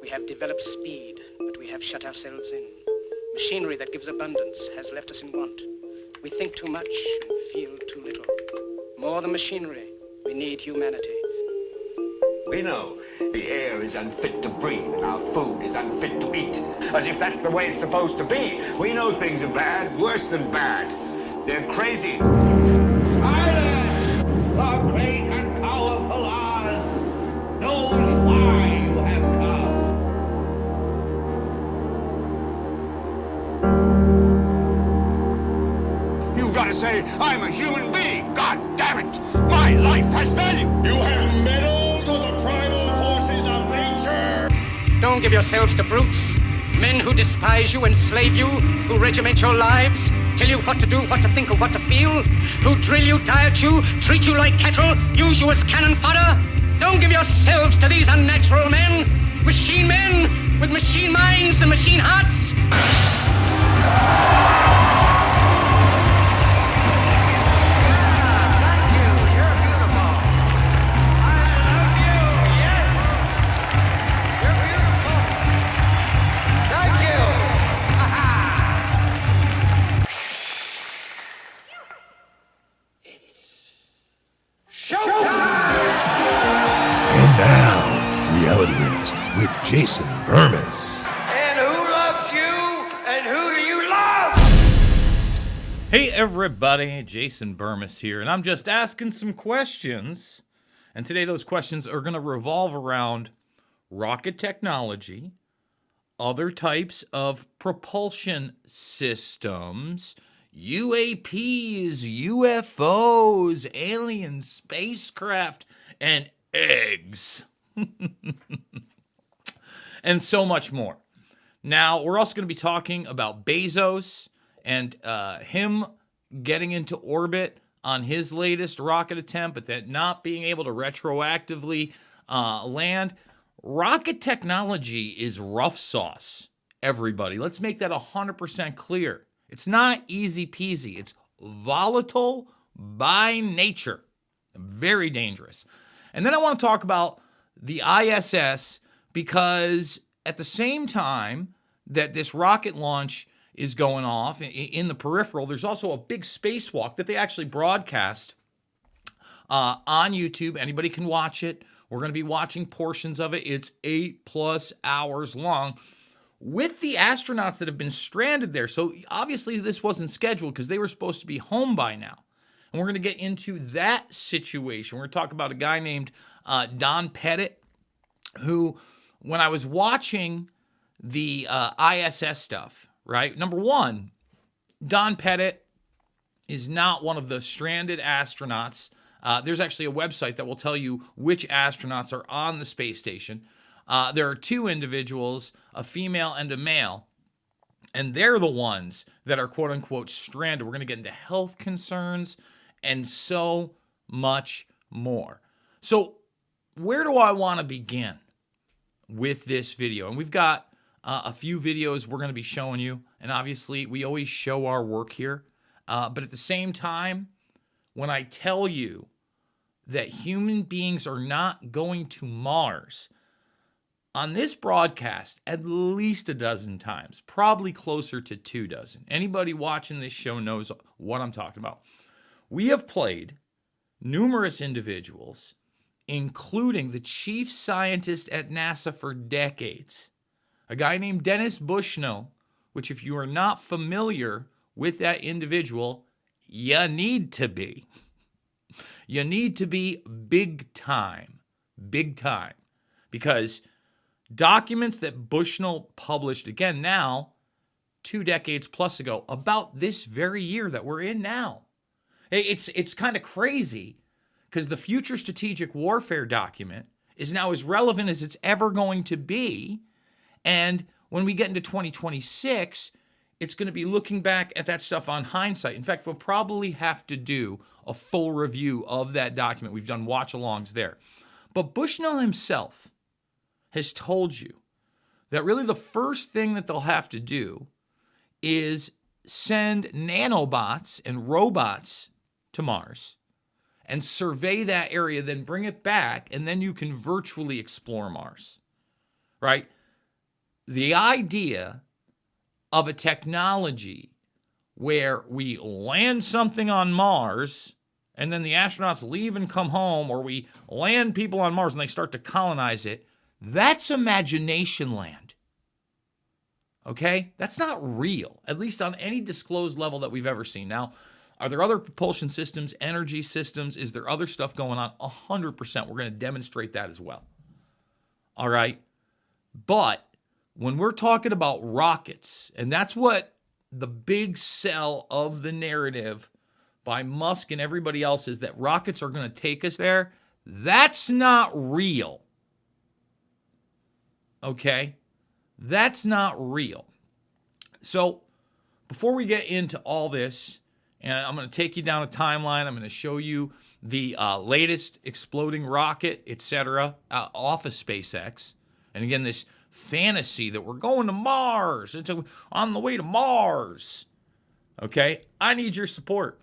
We have developed speed, but we have shut ourselves in. Machinery that gives abundance has left us in want. We think too much and feel too little. More than machinery, we need humanity. We know the air is unfit to breathe and our food is unfit to eat. As if that's the way it's supposed to be. We know things are bad, worse than bad. They're crazy. Silence! The great and powerful Oz knows why you have come. You've got to say, I'm a human being. God damn it. My life has value. You have meddled with the primal forces of nature. Don't give yourselves to brutes, men who despise you, enslave you, who regiment your lives, tell you what to do, what to think, or what to feel, who drill you, diet you, treat you like cattle, use you as cannon fodder. Don't give yourselves to these unnatural men with machine minds and machine hearts. And now, Reality Hits with Jason Bermas. And who loves you? And who do you love? Hey everybody, Jason Bermas here, and I'm just asking some questions. And today those questions are going to revolve around rocket technology, other types of propulsion systems, UAPs, UFOs, alien spacecraft, and eggs. And so much more. Now, we're also going to be talking about Bezos and him getting into orbit on his latest rocket attempt, but that not being able to retroactively land. Rocket technology is rough sauce, everybody. Let's make that 100% clear. It's not easy peasy. It's volatile by nature. Very dangerous. And then I want to talk about the ISS because at the same time that this rocket launch is going off in the peripheral, there's also a big spacewalk that they actually broadcast on YouTube. Anybody can watch it. We're going to be watching portions of it. It's 8+ hours long with the astronauts that have been stranded there. So obviously this wasn't scheduled because they were supposed to be home by now. And we're going to get into that situation. We're going to talk about a guy named Don Pettit, who, when I was watching the ISS stuff, right? Number one, Don Pettit is not one of the stranded astronauts. There's actually a website that will tell you which astronauts are on the space station. There are two individuals, a female and a male, and they're the ones that are quote-unquote stranded. We're going to get into health concerns and so much more. So where do I want to begin with this video? And we've got a few videos we're going to be showing you. And obviously, we always show our work here. But at the same time, when I tell you that human beings are not going to Mars, on this broadcast, at least a dozen times, probably closer to 24. Anybody watching this show knows what I'm talking about. We have played numerous individuals, including the chief scientist at NASA for decades, a guy named Dennis Bushnell, which if you are not familiar with that individual, you need to be. You need to be big time, because documents that Bushnell published, again now, 2 decades plus ago, about this very year that we're in now. It's kind of crazy because the Future Strategic Warfare document is now as relevant as it's ever going to be. And when we get into 2026, it's going to be looking back at that stuff on hindsight. In fact, we'll probably have to do a full review of that document. We've done watch-alongs there. But Bushnell himself has told you that really the first thing that they'll have to do is send nanobots and robots to Mars and survey that area, then bring it back, and then you can virtually explore Mars, right? the idea of a technology where we land something on Mars and then the astronauts leave and come home, or we land people on Mars and they start to colonize it, that's imagination land. Okay? That's not real, at least on any disclosed level that we've ever seen. Now, are there other propulsion systems, energy systems? Is there other stuff going on? 100%. We're going to demonstrate that as well. All right? But when we're talking about rockets, and that's what the big sell of the narrative by Musk and everybody else is, that rockets are going to take us there, that's not real. Okay? That's not real. So before we get into all this, and I'm going to take you down a timeline, I'm going to show you the latest exploding rocket, etc., off of SpaceX. And again, this fantasy that we're going to Mars. It's on the way to Mars. Okay? I need your support.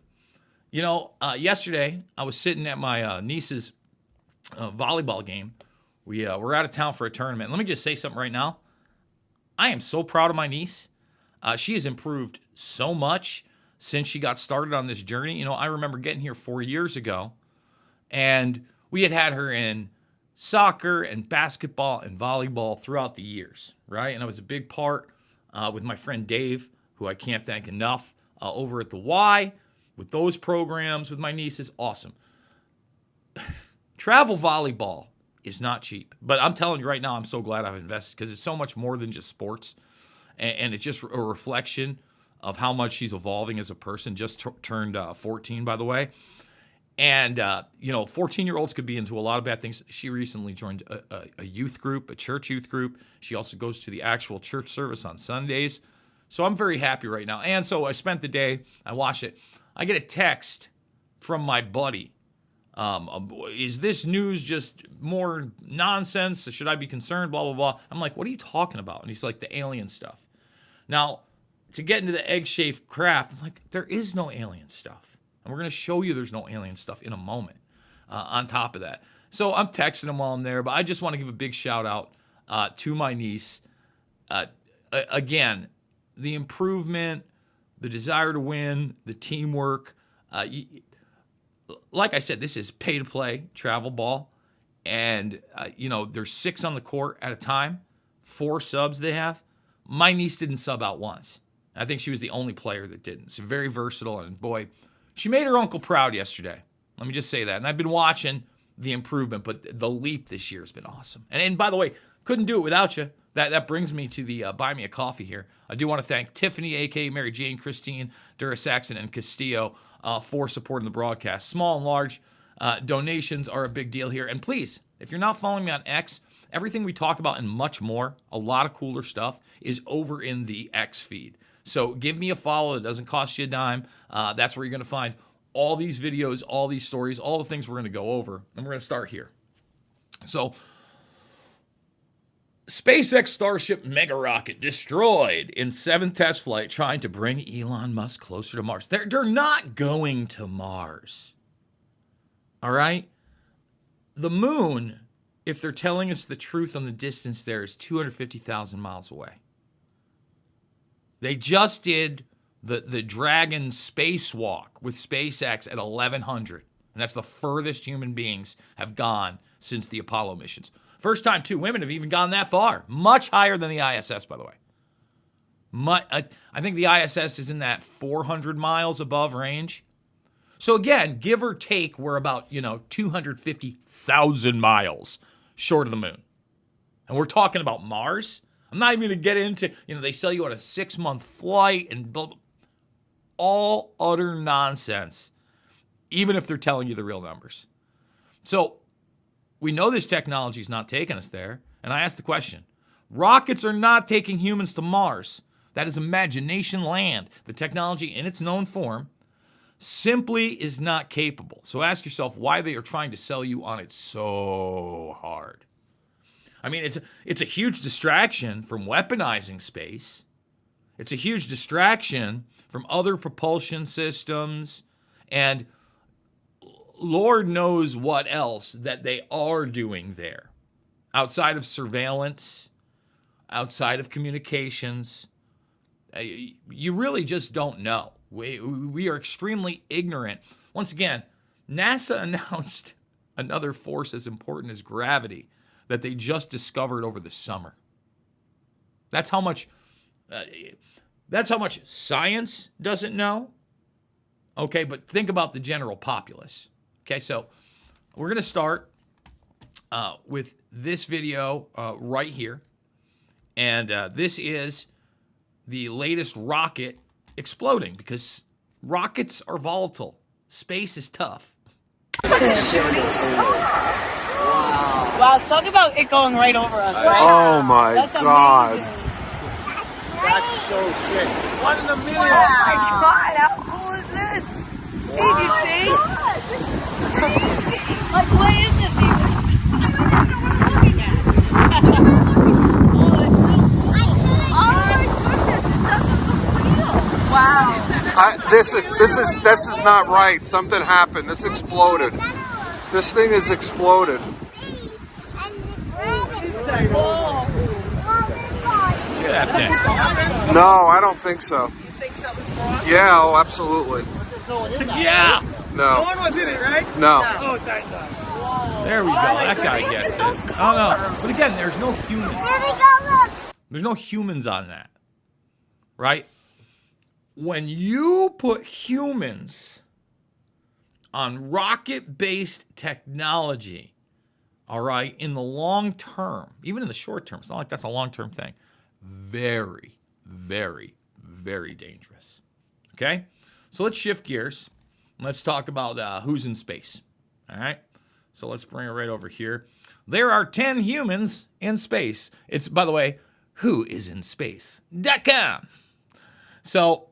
You know, yesterday, I was sitting at my niece's volleyball game. We're out of town for a tournament. Let me just say something right now. I am so proud of my niece. She has improved so much since she got started on this journey. You know, I remember getting here 4 years ago, and we had her in soccer and basketball and volleyball throughout the years, right? And I was a big part with my friend Dave, who I can't thank enough, over at the Y, with those programs with my nieces. Awesome. Travel volleyball is not cheap, but I'm telling you right now, I'm so glad I've invested, because it's so much more than just sports, and it's just a reflection of how much she's evolving as a person. Just turned 14, by the way. And, 14-year-olds could be into a lot of bad things. She recently joined a youth group, a church youth group. She also goes to the actual church service on Sundays. So I'm very happy right now. And so I spent the day, I watched it. I get a text from my buddy. Is this news just more nonsense? Should I be concerned? Blah, blah, blah. I'm like, what are you talking about? And he's like, the alien stuff. Now, to get into the egg-shaped craft, I'm like, there is no alien stuff. And we're going to show you there's no alien stuff in a moment on top of that. So I'm texting him while I'm there, but I just want to give a big shout out to my niece. Again, the improvement, the desire to win, the teamwork. Like I said, this is pay to play travel ball. And, there's 6 on the court at a time, 4 subs they have. My niece didn't sub out once. I think she was the only player that didn't. So very versatile, and boy, she made her uncle proud yesterday. Let me just say that. And I've been watching the improvement, but the leap this year has been awesome. And by the way, couldn't do it without you. That brings me to the buy me a coffee here. I do want to thank Tiffany, a.k.a. Mary Jane, Christine, Dura Saxon, and Castillo for supporting the broadcast. Small and large donations are a big deal here. And please, if you're not following me on X, everything we talk about and much more, a lot of cooler stuff, is over in the X feed. So give me a follow. It doesn't cost you a dime. That's where you're going to find all these videos, all these stories, all the things we're going to go over. And we're going to start here. So, SpaceX Starship mega rocket destroyed in 7th test flight trying to bring Elon Musk closer to Mars. They're not going to Mars. All right? The moon, if they're telling us the truth on the distance there, is 250,000 miles away. They just did the Dragon Spacewalk with SpaceX at 1,100. And that's the furthest human beings have gone since the Apollo missions. First time 2 women have even gone that far. Much higher than the ISS, by the way. I think the ISS is in that 400 miles above range. So again, give or take, we're about, 250,000 miles short of the moon. And we're talking about Mars. I'm not even going to get into, they sell you on a 6-month flight and blah, blah. All utter nonsense, even if they're telling you the real numbers. So we know this technology is not taking us there. And I asked the question, rockets are not taking humans to Mars. That is imagination land. The technology in its known form simply is not capable. So ask yourself why they are trying to sell you on it so hard. I mean, it's a huge distraction from weaponizing space. It's a huge distraction from other propulsion systems and Lord knows what else that they are doing there outside of surveillance, outside of communications. You really just don't know. We are extremely ignorant. Once again, NASA announced another force as important as gravity that they just discovered over the summer. That's how much science doesn't know. Okay, but think about the general populace. Okay, so we're going to start with this video right here. And this is the latest rocket exploding, because rockets are volatile. Space is tough. Wow, talk about it going right over us, right? Oh my That's God. amazing. That's so sick. 1 in a million. Oh my God, how cool is this? Did you see? Like, what is this even? I don't know what I'm looking at. Oh, it's so cool. Oh my goodness, it doesn't look real. Wow. This is not right. Something happened. This exploded. This thing is exploded. That thing. No, I don't think so. You think something's wrong? Yeah, oh, absolutely. Yeah. No. one was in it, right? No. Oh, thank God. There we go. That guy gets it. Oh no. But again, there's no humans. There's no humans on that. Right? When you put humans on rocket-based technology, all right, in the long term, even in the short term, it's not like that's a long-term thing. Very, very, very dangerous. Okay? So let's shift gears. Let's talk about who's in space. All right? So let's bring it right over here. There are 10 humans in space. It's, by the way, whoisinspace.com. So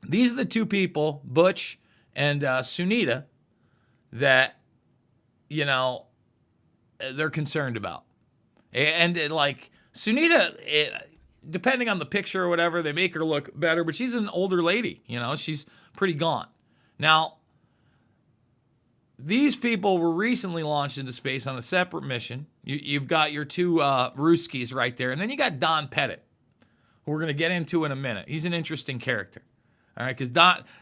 these are the two people, Butch and Sunita, that, you know, they're concerned about. And like Sunita, depending on the picture or whatever, they make her look better, but she's an older lady, you know, she's pretty gaunt. Now, these people were recently launched into space on a separate mission. You've got your two Ruskies right there, and then you got Don Pettit, who we're going to get into in a minute. He's an interesting character, all right, because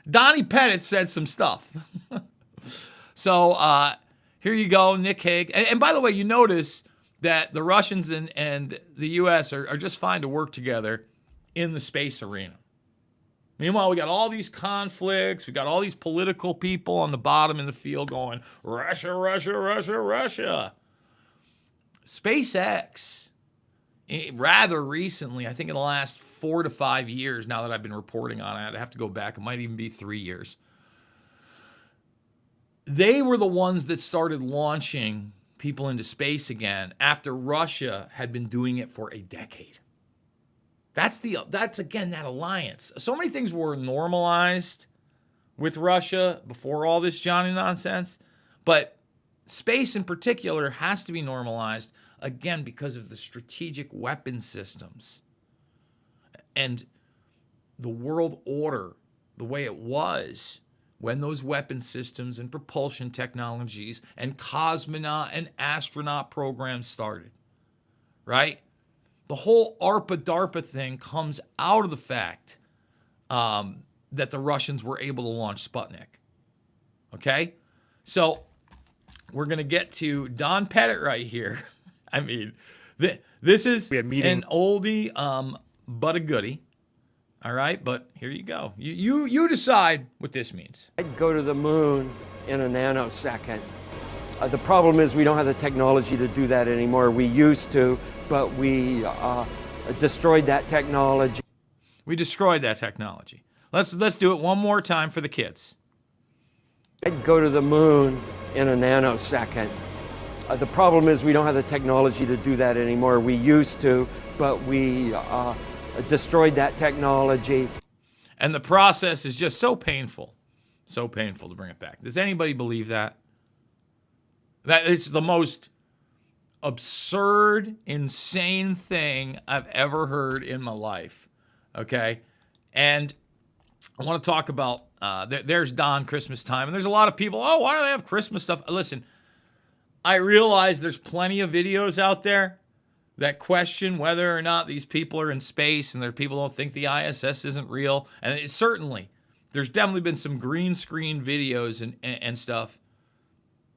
Donnie Pettit said some stuff. So here you go, Nick Hague. And by the way, you notice that the Russians and the U.S. are just fine to work together in the space arena. Meanwhile, we got all these conflicts. We got all these political people on the bottom in the field going, Russia, Russia, Russia, Russia. SpaceX, rather recently, I think in the last 4 to 5 years, now that I've been reporting on it, I have to go back. It might even be 3 years. They were the ones that started launching people into space again after Russia had been doing it for a decade. That's again that alliance. So many things were normalized with Russia before all this Johnny nonsense, but space in particular has to be normalized again because of the strategic weapon systems and the world order, the way it was when those weapon systems and propulsion technologies and cosmonaut and astronaut programs started, right? The whole ARPA-DARPA thing comes out of the fact that the Russians were able to launch Sputnik, okay? So we're going to get to Don Pettit right here. I mean, this is an oldie but a goodie. All right, but here you go. You decide what this means. I'd go to the moon in a nanosecond. The problem is we don't have the technology to do that anymore. We used to, but we destroyed that technology. We destroyed that technology. Let's do it one more time for the kids. I'd go to the moon in a nanosecond. The problem is we don't have the technology to do that anymore. We used to, but we destroyed that technology. And the process is just so painful to bring it back. Does anybody believe that? That it's the most absurd, insane thing I've ever heard in my life. Okay? And I want to talk about, there's Don Christmas time, and there's a lot of people, oh, why do they have Christmas stuff? Listen, I realize there's plenty of videos out there that question whether or not these people are in space, and there people don't think the ISS isn't real. And it, certainly, there's definitely been some green screen videos and stuff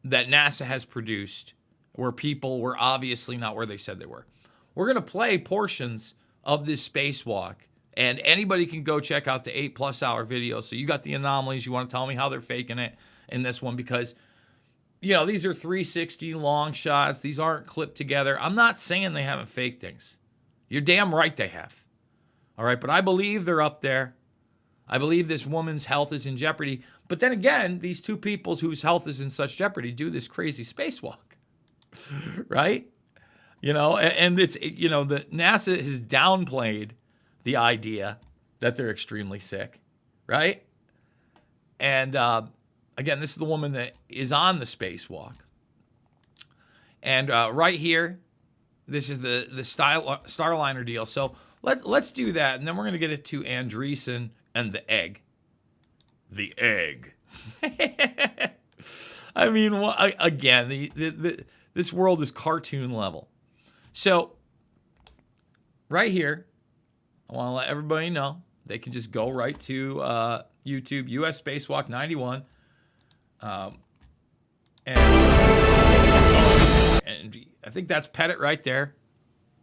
that NASA has produced where people were obviously not where they said they were. We're going to play portions of this spacewalk, and anybody can go check out the 8+ hour video. So you got the anomalies. You want to tell me how they're faking it in this one, because these are 360 long shots. These aren't clipped together. I'm not saying they haven't faked things. You're damn right they have. All right, but I believe they're up there. I believe this woman's health is in jeopardy. But then again, these two people's whose health is in such jeopardy do this crazy spacewalk, right? And it's, the NASA has downplayed the idea that they're extremely sick, right? And again, this is the woman that is on the spacewalk. And right here, this is the Starliner deal. So let's do that, and then we're going to get it to Andreessen and the egg. The egg. I mean, again, this world is cartoon level. So right here, I want to let everybody know they can just go right to YouTube, US Spacewalk 91. And I think that's Pettit right there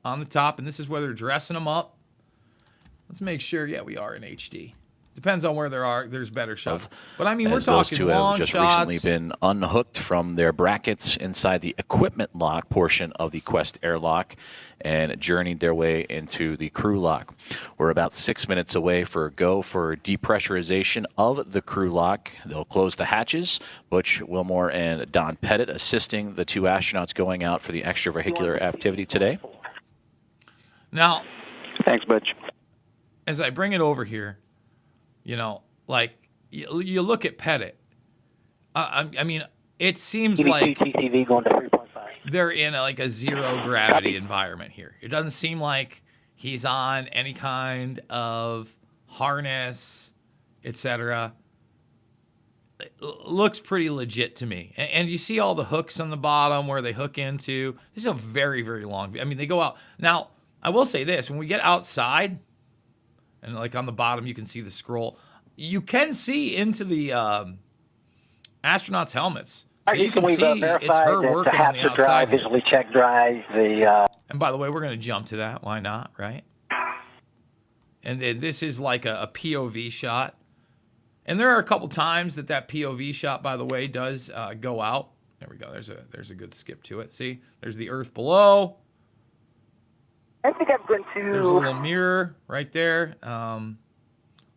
on the top. And this is where they're dressing them up. Let's make sure, yeah, we are in HD. Depends on where there's better shots. But I mean, we're talking long just shots. Recently been unhooked from their brackets inside the equipment lock portion of the Quest airlock and journeyed their way into the crew lock. We're about 6 minutes away for go for depressurization of the crew lock. They'll close the hatches. Butch Wilmore and Don Pettit assisting the two astronauts going out for the extravehicular activity today. Now, thanks, Butch. As I bring it over here, like you look at Pettit. I mean, it seems like TTV going to 3.5. They're in a zero gravity environment here. It doesn't seem like he's on any kind of harness, etc. It looks pretty legit to me. And you see all the hooks on the bottom where they hook into. This is a very, very long. I mean, they go out. Now, I will say this: when we get outside, and on the bottom, you can see the scroll. You can see into the astronauts' helmets. So you can see it's her working on the outside. Drive, visually check drive, And by the way, we're going to jump to that. Why not, right? And then this is like a POV shot. And there are a couple times that POV shot, by the way, does go out. There we go. There's a good skip to it. See? There's the Earth below. I think I'm going to... There's a little mirror right there on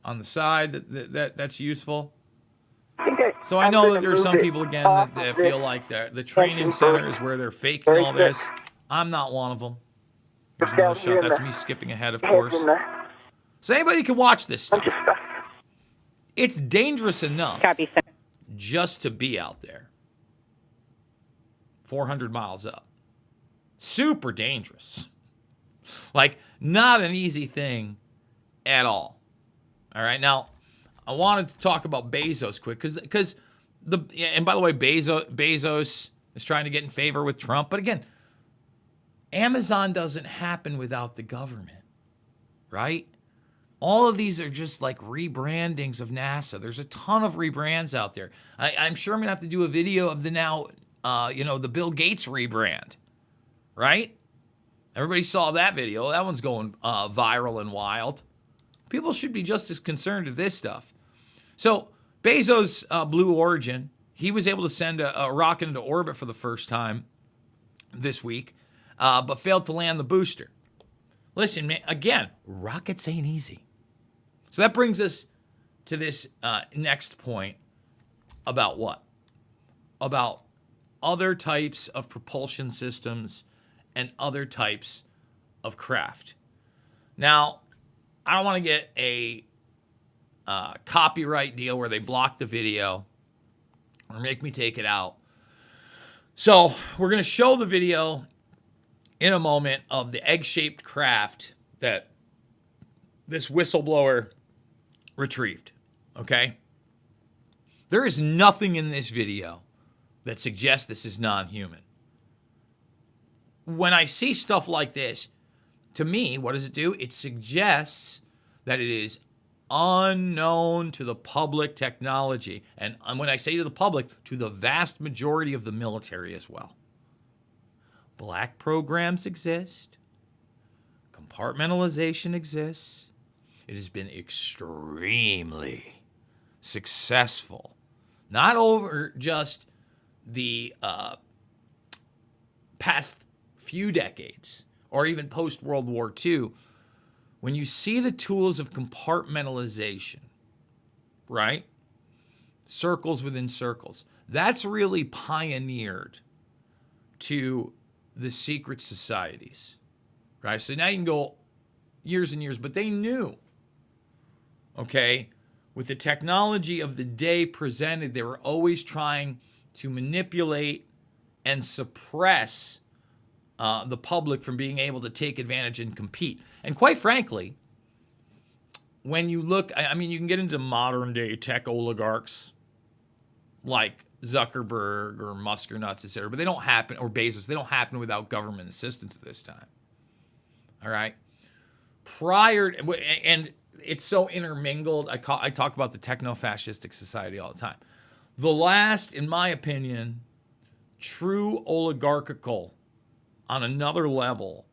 the side that's useful. So I know that there's some people, again, that feel like the training center is where they're faking all this. I'm not one of them. There's another shot. That's me skipping ahead, of course. So anybody can watch this stuff. It's dangerous enough just to be out there. 400 miles up. Super dangerous. Not an easy thing at all. All right, now I wanted to talk about Bezos quick because and by the way, Bezos is trying to get in favor with Trump, but again, Amazon doesn't happen without the government, right? All of these are just rebrandings of NASA. There's a ton of rebrands out there. I'm sure I'm gonna have to do a video of the now, the Bill Gates rebrand, right? Everybody saw that video. That one's going viral and wild. People should be just as concerned with this stuff. So Bezos' Blue Origin, he was able to send a rocket into orbit for the first time this week, but failed to land the booster. Listen, man, again, rockets ain't easy. So that brings us to this next point about what? About other types of propulsion systems and other types of craft. Now, I don't want to get a copyright deal where they block the video or make me take it out. So we're going to show the video in a moment of the egg-shaped craft that this whistleblower retrieved, okay? There is nothing in this video that suggests this is non-human. when I see stuff like this, to me, what does it do? It suggests that it is unknown to the public technology. And when I say to the public, to the vast majority of the military as well. Black programs exist. Compartmentalization exists. It has been extremely successful. Not over just the past few decades or even post-World War II. When you see the tools of compartmentalization, right? Circles within circles. That's really pioneered to the secret societies, right? So now you can go years and years, but they knew, okay, with the technology of the day presented, they were always trying to manipulate and suppress the public from being able to take advantage and compete. And quite frankly, when you look, I mean, you can get into modern day tech oligarchs like Zuckerberg or Musk or nuts, et cetera, but they don't happen, or Bezos, they don't happen without government assistance at this time. All right. And it's so intermingled. I talk about the techno-fascistic society all the time. The last, in my opinion, true oligarchical on another level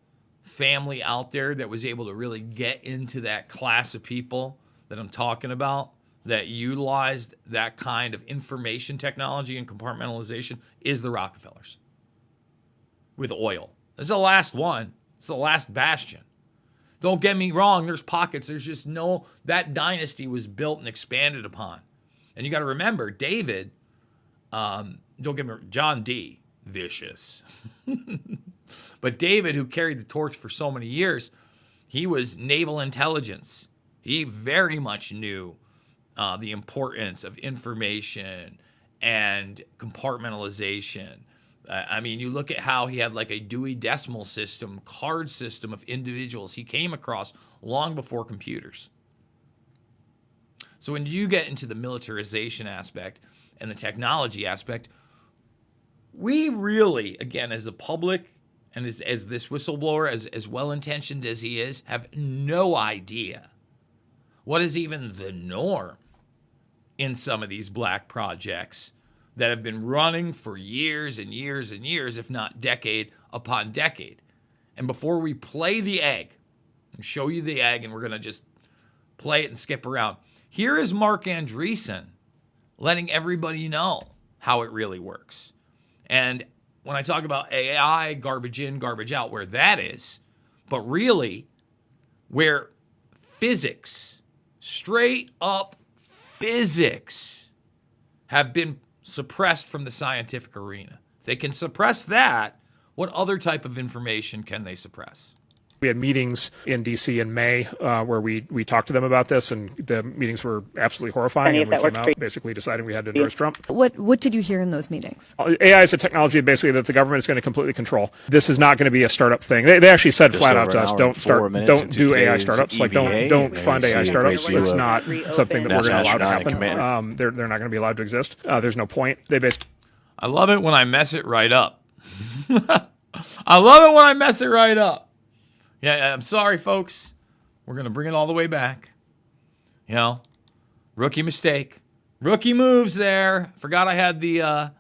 family out there that was able to really get into that class of people that I'm talking about, that utilized that kind of information technology and compartmentalization, is the Rockefellers with oil. This is the last one. It's the last bastion. Don't get me wrong, there's pockets. There's just no, that dynasty was built and expanded upon. And you got to remember, David, don't get me wrong, John D., vicious. But David, who carried the torch for so many years, he was naval intelligence. He very much knew the importance of information and compartmentalization. I mean, you look at how he had like a Dewey Decimal System, card system of individuals he came across long before computers. So when you get into the militarization aspect and the technology aspect, we really, again, as the public and as this whistleblower, as well-intentioned as he is, have no idea what is even the norm in some of these black projects that have been running for years and years and years, if not decade upon decade. And before we play the egg and show you the egg, and we're going to just play it and skip around, here is Mark Andreessen letting everybody know how it really works. And when I talk about AI, garbage in, garbage out, where that is, but really where physics, straight up physics, have been suppressed from the scientific arena. If they can suppress that, what other type of information can they suppress? We had meetings in D.C. in May where we talked to them about this, and the meetings were absolutely horrifying. And we came out basically deciding we had to endorse Trump. What did you hear in those meetings? AI is a technology basically that the government is going to completely control. This is not going to be a startup thing. They actually said flat out to us, don't do AI startups. Like don't fund AI startups. It's not something that we're going to allow to happen. They're not going to be allowed to exist. There's no point. They basically. I love it when I mess it right up. I love it when I mess it right up. Yeah, I'm sorry, folks. We're going to bring it all the way back. You know, rookie mistake. Rookie moves there. Forgot I had the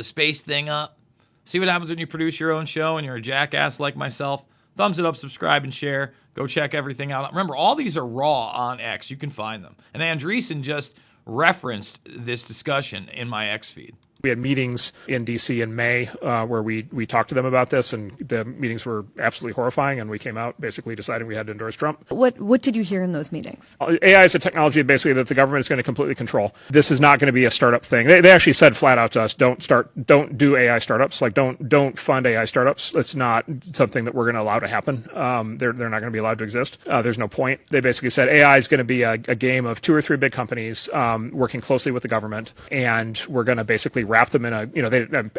space thing up. See what happens when you produce your own show and you're a jackass like myself. Thumbs it up, subscribe, and share. Go check everything out. Remember, all these are raw on X. You can find them. And Andreessen just referenced this discussion in my X feed. We had meetings in D.C. in May where we talked to them about this, and the meetings were absolutely horrifying, and we came out basically deciding we had to endorse Trump. What did you hear in those meetings? AI is a technology basically that the government is going to completely control. This is not going to be a startup thing. They actually said flat out to us, don't do AI startups. Like don't fund AI startups. It's not something that we're going to allow to happen. They're not going to be allowed to exist. There's no point. They basically said AI is going to be a game of 2 or 3 big companies working closely with the government, and we're going to basically wrap them in a,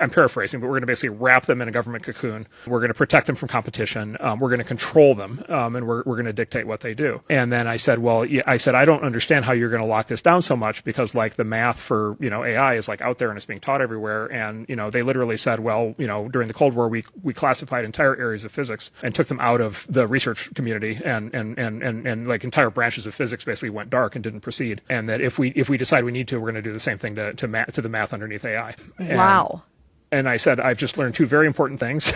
I'm paraphrasing, but we're going to basically wrap them in a government cocoon. We're going to protect them from competition. We're going to control them, and we're going to dictate what they do. And then I said, well, I don't understand how you're going to lock this down so much, because like the math for, AI is like out there and it's being taught everywhere. And, they literally said, well, during the Cold War, we classified entire areas of physics and took them out of the research community, and like entire branches of physics basically went dark and didn't proceed. And that if we decide we need to, we're going to do the same thing to the math underneath AI. Wow. And I said, I've just learned two very important things.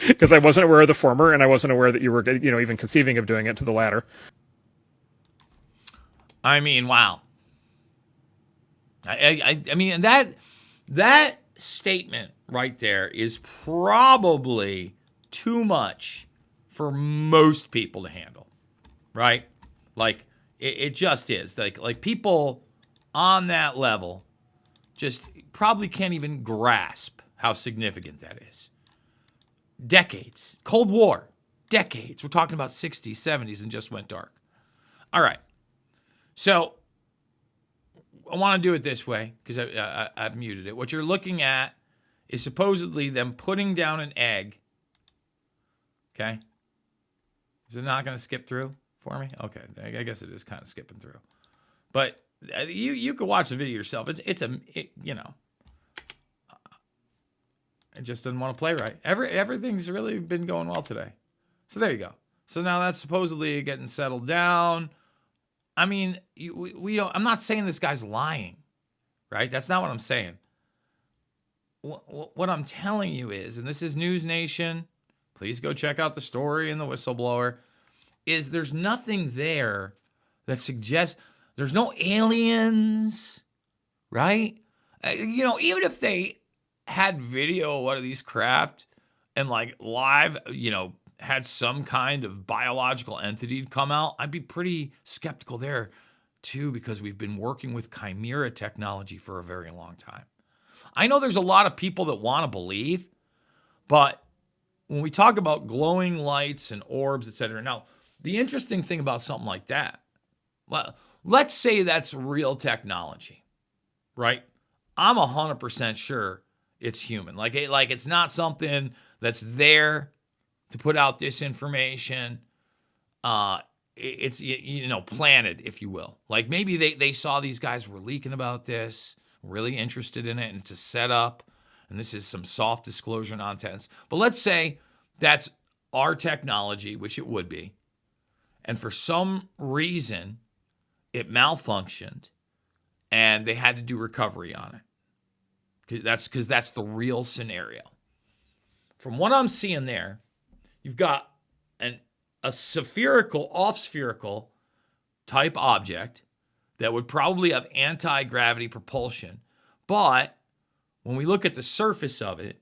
Because I wasn't aware of the former, and I wasn't aware that you were, even conceiving of doing it to the latter. I mean, wow. I mean, that statement right there is probably too much for most people to handle, right? Like, it just is. Like people on that level just probably can't even grasp how significant that is. Decades. Cold War. Decades. We're talking about 60s, 70s, and just went dark. All right. So I want to do it this way because I've muted it. What you're looking at is supposedly them putting down an egg. Okay. Is it not going to skip through for me? Okay. I guess it is kind of skipping through. But you can watch the video yourself. It just doesn't want to play right. Everything's really been going well today. So there you go. So now that's supposedly getting settled down. I mean, we don't. I'm not saying this guy's lying, right? That's not what I'm saying. What I'm telling you is, and this is News Nation, please go check out the story in the whistleblower, is there's nothing there that suggests there's no aliens, right? Even if they had video of one of these craft and like live, had some kind of biological entity come out, I'd be pretty skeptical there too, because we've been working with chimera technology for a very long time. I know there's a lot of people that want to believe, but when we talk about glowing lights and orbs, etc. Now, the interesting thing about something like that, let's say that's real technology, right? I'm 100% sure it's human. Like it's not something that's there to put out disinformation. It's planted, if you will. Like maybe they saw these guys were leaking about this, really interested in it, and it's a setup, and this is some soft disclosure nonsense. But let's say that's our technology, which it would be, and for some reason it malfunctioned, and they had to do recovery on it. Because that's the real scenario. From what I'm seeing there, you've got a spherical, off-spherical type object that would probably have anti-gravity propulsion. But when we look at the surface of it,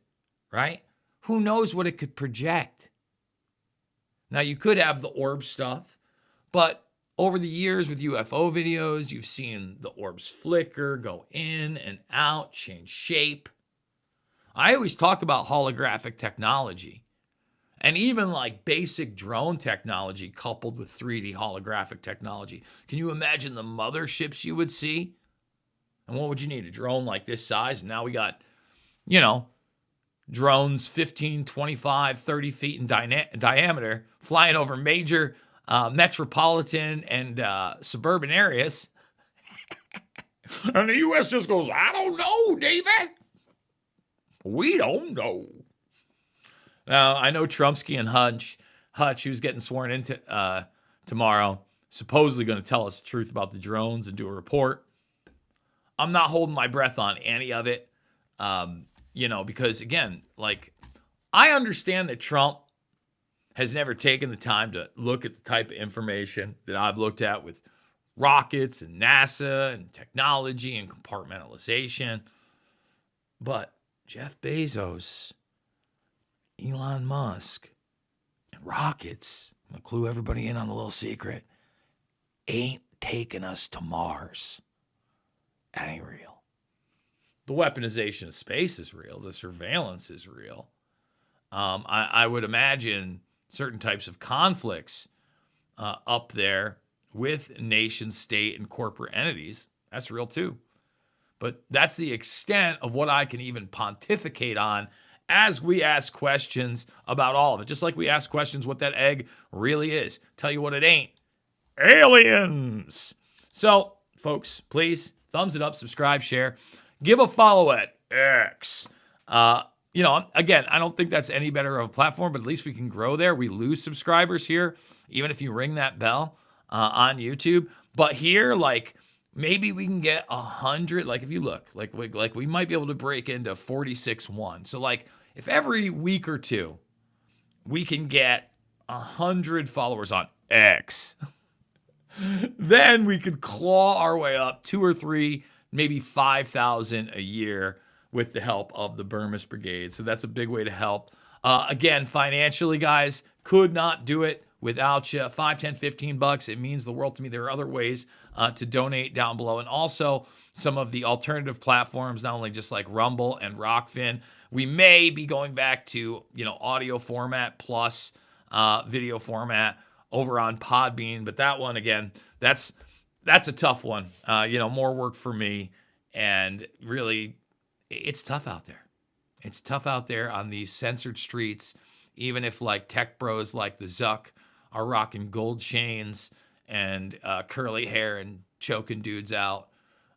right, who knows what it could project? Now, you could have the orb stuff, but over the years with UFO videos, you've seen the orbs flicker, go in and out, change shape. I always talk about holographic technology and even like basic drone technology coupled with 3D holographic technology. Can you imagine the motherships you would see? And what would you need? A drone like this size? And now we got, drones 15, 25, 30 feet in diameter flying over major metropolitan and suburban areas. And the U.S. just goes, I don't know, David. We don't know. Now, I know Trumpsky and Hutch, who's getting sworn into tomorrow, supposedly going to tell us the truth about the drones and do a report. I'm not holding my breath on any of it, because, again, I understand that Trump has never taken the time to look at the type of information that I've looked at with rockets and NASA and technology and compartmentalization. But Jeff Bezos, Elon Musk, and rockets, I'm going to clue everybody in on the little secret, ain't taking us to Mars. That ain't real. The weaponization of space is real. The surveillance is real. I would imagine certain types of conflicts up there with nation, state, and corporate entities. That's real too. But that's the extent of what I can even pontificate on as we ask questions about all of it. Just like we ask questions what that egg really is. Tell you what it ain't. Aliens. So, folks, please thumbs it up, subscribe, share. Give a follow at X. Again, I don't think that's any better of a platform, but at least we can grow there. We lose subscribers here, even if you ring that bell on YouTube. But here, like, maybe we can get 100. Like, if you look, like we might be able to break into 46.1. So, like, if every week or two we can get 100 followers on X, then we could claw our way up 2 or 3, maybe 5,000 a year with the help of the Bermas Brigade. So that's a big way to help. Again, financially, guys, could not do it without you. $5, $10, $15. It means the world to me. There are other ways to donate down below. And also some of the alternative platforms, not only just like Rumble and Rockfin. We may be going back to, audio format plus video format over on Podbean. But that one, again, that's a tough one. More work for me. And really, it's tough out there. It's tough out there on these censored streets, even if like tech bros like the Zuck are rocking gold chains and curly hair and choking dudes out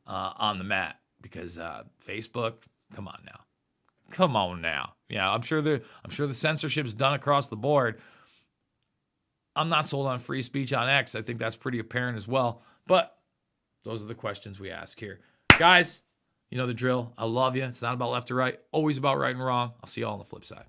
on the mat. Because Facebook, come on now. Yeah, I'm sure the censorship's done across the board. I'm not sold on free speech on X. I think that's pretty apparent as well. But those are the questions we ask here. Guys, you know the drill. I love you. It's not about left or right. Always about right and wrong. I'll see you all on the flip side.